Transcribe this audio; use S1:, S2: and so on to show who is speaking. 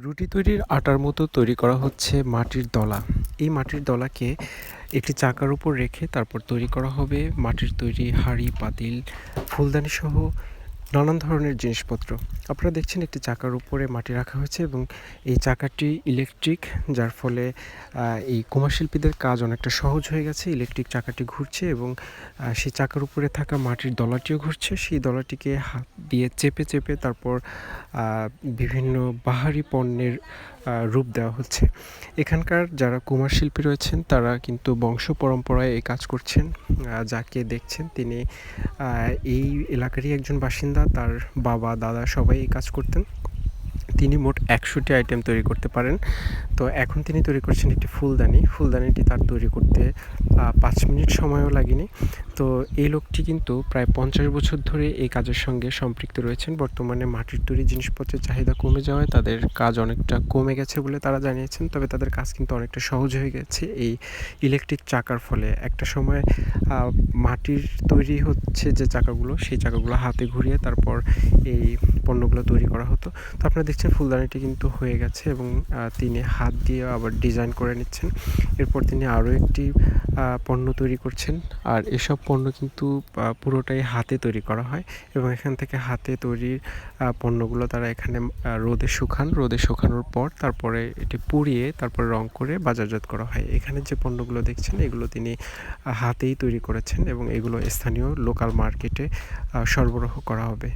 S1: রুটি তৈরির আটার মতো তৈরি করা হচ্ছে মাটির দলা। এই মাটির দলাকে একটি চাকার উপর রেখে তারপর তৈরি করা হবে মাটির তৈরি হাঁড়ি, পাতিল, ফুলদানিসহ নানান ধরনের জিনিসপত্র। আপনারা দেখছেন একটি চাকার উপরে মাটি রাখা হয়েছে এবং এই চাকাটি ইলেকট্রিক, যার ফলে এই কুমার শিল্পীদের কাজ অনেকটা সহজ হয়ে গেছে। ইলেকট্রিক চাকাটি ঘুরছে এবং সেই চাকার উপরে থাকা মাটির দলাটিও ঘুরছে। সেই দলাটিকে হাত দিয়ে চেপে, চেপে তারপর বিভিন্ন বাহারি পণ্যের রূপ দেওয়া হচ্ছে। এখানকার যারা কুমার শিল্পী রয়েছেন তারা কিন্তু বংশ পরম্পরায় এই কাজ করছেন। যাকে দেখছেন তিনি এই এলাকারই একজন বাসিন্দা। তার বাবা, দাদা সবাই এই কাজ করতেন। তিনি মোট ১০০টি আইটেম তৈরি করতে পারেন। তো এখন তিনি তৈরি করছেন একটি ফুলদানি। ফুলদানিটি তার তৈরি করতে ৫ মিনিট সময়ও লাগেনি। তো এই লোকটি কিন্তু প্রায় ৫০ বছর ধরে এই কাজের সঙ্গে সম্পৃক্ত রয়েছেন। বর্তমানে মাটির তৈরি জিনিসপত্রের চাহিদা কমে যাওয়ায় তাদের কাজ অনেকটা কমে গেছে বলে তারা জানিয়েছেন। তবে তাদের কাজ কিন্তু অনেকটা সহজ হয়ে গেছে এই ইলেকট্রিক চাকার ফলে। একটা সময় মাটির তৈরি হচ্ছে যে চাকাগুলো, সেই চাকাগুলো হাতে ঘুরিয়ে তারপর এই পণ্যগুলো তৈরি করা হতো। তো আপনারা দেখছেন ফুলদানিটি কিন্তু হয়ে গেছে এবং তিনি হাত দিয়ে আবার ডিজাইন করে নিচ্ছেন। এরপর তিনি আরও একটি পণ্য তৈরি করছেন। আর এসব পণ্য কিন্তু পুরোটাই হাতে তৈরি করা হয় এবং এখান থেকে হাতে তৈরি পণ্যগুলো তারা এখানে রোদে শুকান। রোদে শুকানোর পর তারপরে এটি পুড়িয়ে তারপরে রং করে বাজারজাত করা হয়। এখানে যে পণ্যগুলো দেখছেন এগুলো তিনি হাতেই তৈরি করেছেন এবং এগুলো স্থানীয় লোকাল মার্কেটে সরবরাহ করা হবে।